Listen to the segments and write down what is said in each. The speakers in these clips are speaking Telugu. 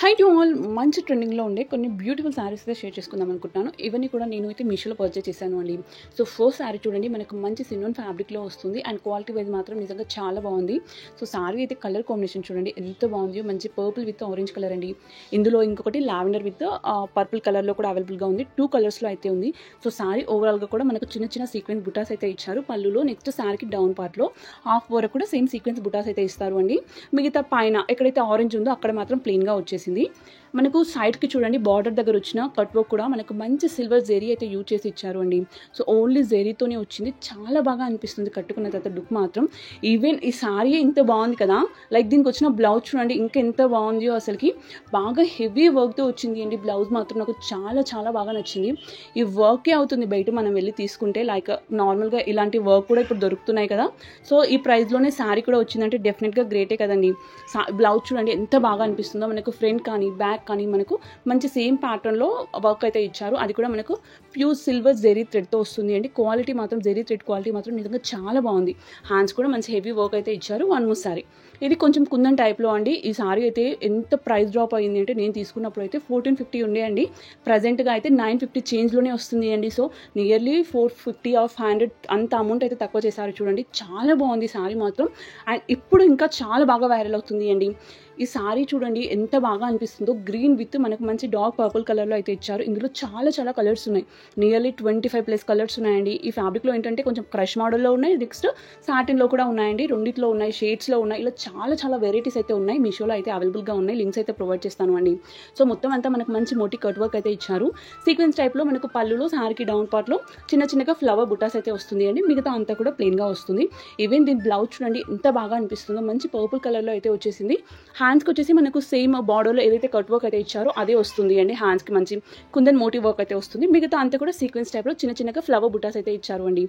హై టు ఆల్ మంచి ట్రెండింగ్లో ఉండే కొన్ని బ్యూటిఫుల్ శారీస్ అయితే షేర్ చేసుకుందాం అనుకుంటున్నాను. ఇవన్నీ కూడా నేను అయితే మీషోలో పర్చేస్ చేశాను అండి. సో ఫస్ట్ శారీ చూడండి, మనకు మంచి సినోన్ ఫ్యాబ్రిక్లో వస్తుంది అండ్ క్వాలిటీ వైజ్ మాత్రం నిజంగా చాలా బాగుంది. సో శారీ అయితే కలర్ కాంబినేషన్ చూడండి ఎంత బాగుంది, మంచి పర్పుల్ విత్ ఆరెంజ్ కలర్ అండి. ఇందులో ఇంకొకటి లావెండర్ విత్ పర్పుల్ కలర్లో కూడా అవైలబుల్గా ఉంది. 2 కలర్స్లో అయితే ఉంది. సో శారీ ఓవరాల్గా కూడా మనకు చిన్న చిన్న సీక్వెన్స్ బుటాస్ అయితే ఇచ్చారు పళ్ళులో. నెక్స్ట్ శారీకి డౌన్ పార్ట్లో హాఫ్ వరకు కూడా సేమ్ సీక్వెన్స్ బుటాస్ అయితే ఇస్తారు అండి. మిగతా పైన ఎక్కడైతే ఆరెంజ్ ఉందో అక్కడ మాత్రం ప్లెయిన్గా వచ్చేసింది. మనకు సైడ్కి చూడండి బార్డర్ దగ్గర వచ్చిన కట్ వర్క్ కూడా మనకు మంచి సిల్వర్ జెరీ అయితే యూజ్ చేసి ఇచ్చారు అండి. సో ఓన్లీ జెరీతోనే వచ్చింది, చాలా బాగా అనిపిస్తుంది కట్టుకున్న తర్వాత లుక్ మాత్రం. ఈవెన్ ఈ శారీ ఎంత బాగుంది కదా, లైక్ దీనికి వచ్చిన బ్లౌజ్ చూడండి ఇంకా ఎంత బాగుందో అసలుకి. బాగా హెవీ వర్క్తో వచ్చింది అండి బ్లౌజ్ మాత్రం. నాకు చాలా చాలా బాగా నచ్చింది. ఈ వర్కే అవుతుంది బయట మనం వెళ్ళి తీసుకుంటే, లైక్ నార్మల్గా ఇలాంటి వర్క్ కూడా ఇప్పుడు దొరుకుతున్నాయి కదా. సో ఈ ప్రైస్లోనే శారీ కూడా వచ్చిందంటే డెఫినెట్గా గ్రేటే కదండి. బ్లౌజ్ చూడండి ఎంత బాగా అనిపిస్తుందో. మనకు ఫ్రంట్ కానీ బ్యాక్ కానీ మనకు మంచి సేమ్ ప్యాటర్న్లో వర్క్ అయితే ఇచ్చారు. అది కూడా మనకు ప్యూర్ సిల్వర్ జెరీ థ్రెడ్తో వస్తుంది అండి. క్వాలిటీ మాత్రం జెరీ థ్రెడ్ క్వాలిటీ మాత్రం నిజంగా చాలా బాగుంది. హ్యాండ్స్ కూడా మంచి హెవీ వర్క్ అయితే ఇచ్చారు. వన్ మోర్ శారీ, ఇది కొంచెం కుందన్ టైప్లో అండి. ఈ సారీ అయితే ఎంత ప్రైస్ డ్రాప్ అయింది అంటే, నేను తీసుకున్నప్పుడు అయితే 1450 ఉండే అండి. ప్రజెంట్గా అయితే 950 చేంజ్లోనే వస్తుంది అండి. సో నియర్లీ 450 ఆర్ 500 అంత అమౌంట్ అయితే తక్కువ చేశారు చూడండి. చాలా బాగుంది సారీ మాత్రం. అండ్ ఇప్పుడు ఇంకా చాలా బాగా వైరల్ అవుతుంది అండి. ఈ సారీ చూడండి ఎంత బాగా అనిపిస్తుందో. గ్రీన్ విత్ మనకు మంచి డార్క్ పర్పుల్ కలర్లో అయితే ఇచ్చారు. ఇందులో చాలా చాలా కలర్స్ ఉన్నాయి, నియర్లీ 25+ కలర్స్ ఉన్నాయండి. ఈ ఫ్యాబ్రిక్లో ఏంటంటే కొంచెం క్రష్ మోడల్లో ఉన్నాయి, నెక్స్ట్ సాటిన్లో కూడా ఉన్నాయండి, రెండిట్లో ఉన్నాయి, షేడ్స్లో ఉన్నాయి. ఇలా చాలా చాలా వెరైటీస్ అయితే ఉన్నాయి. మీషోలో అయితే అవైలబుల్గా ఉన్నాయి. లింక్స్ అయితే ప్రొవైడ్ చేస్తాను అండి. సో మొత్తం అంతా మనకు మంచి మోటీ కట్ వర్క్ అయితే ఇచ్చారు. సీక్వెన్స్ టైప్లో మనకు పళ్ళులో శారీకి డౌన్ పార్ట్లో చిన్న చిన్నగా ఫ్లవర్ బుటాస్ అయితే వస్తుంది అండి. మిగతా అంతా కూడా ప్లెయిన్గా వస్తుంది. ఈవెన్ దీని బ్లౌజ్ చూడండి ఎంత బాగా అనిపిస్తుందో. మంచి పర్పుల్ కలర్లో అయితే వచ్చేసింది. హ్యాండ్స్కి వచ్చేసి మనకు సేమ్ బార్డర్లో ఏదైతే కట్ వర్క్ అయితే ఇచ్చారో అదే వస్తుంది అండి. హ్యాండ్స్కి మంచి కుందన్ మోటివ్ వర్క్ అయితే వస్తుంది. మిగతా అంతా కూడా సీక్వెన్స్ టైప్లో చిన్న చిన్నగా ఫ్లవర్ బుటాస్ అయితే ఇచ్చారు అండి.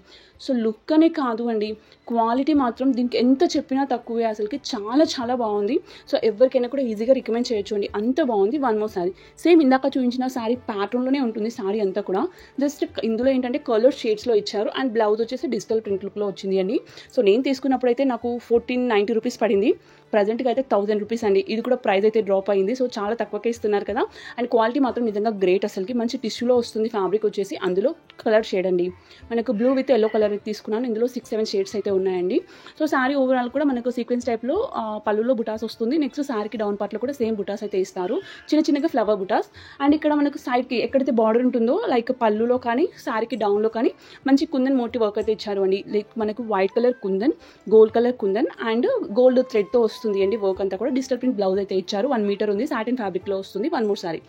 సో లుక్ అనే కాదు అండి, క్వాలిటీ మాత్రం దీనికి ఎంత చెప్పినా తక్కువే. అసలుకి చాలా చాలా బాగుంది. సో ఎవరికైనా కూడా ఈజీగా రికమెండ్ చేయొచ్చు అండి, అంత బాగుంది. వన్ మోర్ శారీ, సేమ్ ఇందాక చూపించిన శారీ ప్యాటర్న్లోనే ఉంటుంది శారీ అంతా కూడా. జస్ట్ ఇందులో ఏంటంటే కలర్ షేడ్స్లో ఇచ్చారు అండ్ బ్లౌజ్ వచ్చేసి డిజిటల్ ప్రింట్ లుక్లో వచ్చింది అండి. సో నేను తీసుకున్నప్పుడు అయితే నాకు 1490 రూపీస్ పడింది. ప్రజెంట్గా అయితే 1000 రూపీస్ అండి. ఇది కూడా ప్రైస్ అయితే డ్రాప్ అయింది. సో చాలా తక్కువకే ఇస్తున్నారు కదా. అండ్ క్వాలిటీ మాత్రం నిజంగా గ్రేట్. అసలుకి మంచి టిష్యూలో వస్తుంది ఫ్యాబ్రిక్ వచ్చేసి. అందులో కలర్ షేడ్ అండి, మనకు బ్లూ విత్ ఎల్లో కలర్ తీసుకున్నాను. ఇందులో 6-7 షేడ్స్ అయితే ఉన్నాయండి. సో శారీ ఓవరాల్ కూడా మనకు సీక్వెన్స్ టైప్లో పళ్ళులో బుటాస్ వస్తుంది. నెక్స్ట్ శారీకి డౌన్ పార్ట్లో కూడా సేమ్ బుటాస్ అయితే ఇస్తారు, చిన్న చిన్నగా ఫ్లవర్ బుటాస్. అండ్ ఇక్కడ మనకు సైడ్కి ఎక్కడైతే బార్డర్ ఉంటుందో, లైక్ పళ్ళులో కానీ శారీకి డౌన్లో కానీ మంచి కుందన్ మోటివ్ వర్క్ అయితే ఇచ్చారు అండి. లైక్ మనకు white colour kundan, gold colour kundan and gold థ్రెడ్తో వస్తుంది అండి. వర్క్ అంతా కూడా డిజిటల్ ప్రింట్ బ్లౌజ్ అయితే ఇచ్చారు. 1 మీటర్ ఉంది, సాటిన్ ఫ్యాబ్రిక్లో వస్తుంది. వన్ మోర్ శారీ,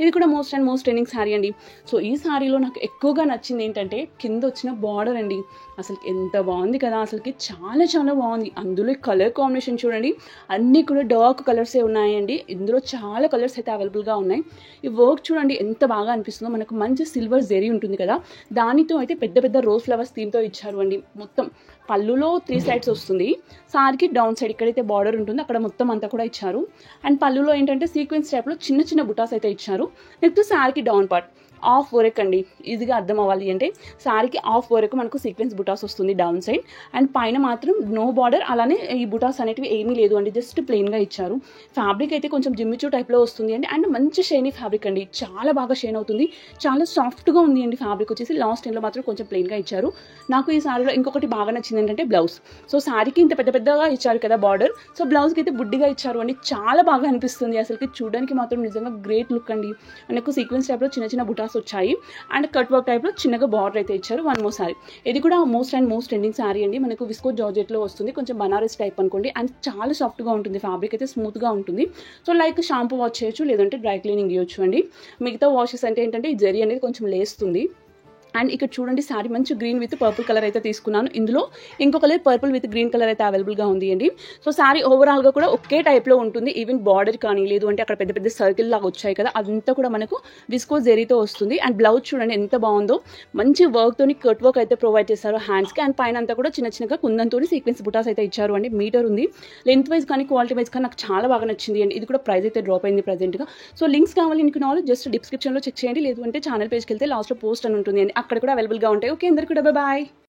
ఇది కూడా మోస్ట్ ట్రెండింగ్ శారీ అండి. సో ఈ శారీలో నాకు ఎక్కువగా నచ్చింది ఏంటంటే కింద వచ్చిన బార్డర్ అండి. అసలు ఎంత బాగుంది కదా, అసలుకి చాలా చాలా బాగుంది. అందులో కలర్ కాంబినేషన్ చూడండి, అన్నీ కూడా డార్క్ కలర్సే ఉన్నాయండి. ఇందులో చాలా కలర్స్ అయితే అవైలబుల్గా ఉన్నాయి. ఈ వర్క్ చూడండి ఎంత బాగా అనిపిస్తుందో. మనకు మంచి సిల్వర్ జెరీ ఉంటుంది కదా, దానితో అయితే పెద్ద పెద్ద రోజ్ ఫ్లవర్స్ థీమ్తో ఇచ్చారు అండి. మొత్తం పళ్ళులో 3 సైడ్స్ వస్తుంది, సారీకి డౌన్ సైడ్ ఎక్కడైతే బార్డర్ ఉంటుందో అక్కడ మొత్తం అంతా కూడా ఇచ్చారు. అండ్ పళ్ళులో ఏంటంటే సీక్వెన్స్ టైప్లో చిన్న చిన్న బుటాస్ అయితే ఇచ్చారు. నెక్స్ట్ సారీకి డౌన్ పార్ట్ ఆఫ్ వరకు అండి, ఈజీగా అర్థం అవ్వాలి అంటే శారీకి ఆఫ్ వరకు మనకు సీక్వెన్స్ బుటాస్ వస్తుంది డౌన్ సైడ్. అండ్ పైన మాత్రం నో బార్డర్, అలానే ఈ బుటాస్ అనేటివి ఏమీ లేదు అండి, జస్ట్ ప్లెయిన్గా ఇచ్చారు. ఫ్యాబ్రిక్ అయితే కొంచెం జిమ్మిచూ టైప్లో వస్తుంది అండి. అండ్ మంచి షైనీ ఫ్యాబ్రిక్ అండి, చాలా బాగా షైన్ అవుతుంది, చాలా సాఫ్ట్గా ఉంది అండి. ఫ్యాబ్రిక్ వచ్చేసి లాస్ట్ టైంలో మాత్రం కొంచెం ప్లెయిన్గా ఇచ్చారు. నాకు ఈ శారీలో ఇంకొకటి బాగా నచ్చింది ఏంటంటే బ్లౌజ్. సో శారీకి ఇంత పెద్ద పెద్దగా ఇచ్చారు కదా బార్డర్, సో బ్లౌజ్కి అయితే బుడ్డిగా ఇచ్చారు అండి. చాలా బాగా అనిపిస్తుంది అసలుకి, చూడడానికి మాత్రం నిజంగా గ్రేట్ లుక్ అండి. మనకు సీక్వెన్స్ టైప్లో చిన్న చిన్న బుటాస్ వచ్చాయి అండ్ కట్ వర్క్ టైప్లో చిన్నగా బార్డర్ అయితే ఇచ్చారు. వన్ మోర్ శారీ, ఇది కూడా మోస్ట్ ట్రెండింగ్ శారీ అండి. మనకు విస్కో జార్జెట్లో వస్తుంది, కొంచెం బనారస్ టైప్ అనుకోండి. అండ్ చాలా సాఫ్ట్గా ఉంటుంది, ఫ్యాబ్రిక్ అయితే స్మూత్గా ఉంటుంది. సో లైక్ షాంపూ వాష్ చేయొచ్చు, లేదంటే డ్రై క్లీనింగ్ చేయొచ్చు అండి. మిగతా వాషెస్ అంటే ఏంటంటే ఈ జరీ అనేది కొంచెం లేస్తుంది. అండ్ ఇక్కడ చూడండి శారీ మంచి గ్రీన్ విత్ పర్పుల్ కలర్ అయితే తీసుకున్నాను. ఇందులో ఇంకో colour purple with green colour అయితే అవైలబుల్గా ఉంది అండి. సో శారీ ఓవరాల్గా కూడా ఒకే టైప్లో ఉంటుంది. ఈవెన్ బార్డర్ కానీ లేదు అంటే అక్కడ పెద్ద పెద్ద సర్కిల్ లాగా వచ్చాయి కదా, అదంతా కూడా మనకు విస్కో జెరీతో వస్తుంది. అండ్ బ్లౌజ్ చూడండి ఎంత బాగుందో, మంచి వర్క్తోని కట్ వర్క్ అయితే ప్రొవైడ్ చేశారు హ్యాండ్స్కి. అండ్ పైన అంతా కూడా చిన్న చిన్నగా కుందంతో సీక్వెన్స్ బుటాస్ అయితే ఇచ్చారు అండి. మీటర్ ఉంది. లెంత్ వైజ్ కానీ క్వాలిటీ వైజ్ కానీ నాకు చాలా బాగా నచ్చింది అండి. ఇది కూడా ప్రైస్ అయితే డ్రాప్ అయింది ప్రజెంట్గా. సో లింక్స్ కావాలి అనుకున్న వాళ్ళు జస్ట్ డిస్క్రిప్షన్లో చెక్ చేయండి, లేదు అంటే ఛానల్ పేజ్కి వెళ్తే లాస్ట్లో పోస్ట్ అని ఉంటుంది అండి, అక్కడ కూడా అవైలబుల్గా ఉంటాయి. ఓకే, అందరికీ కూడా బాయ్.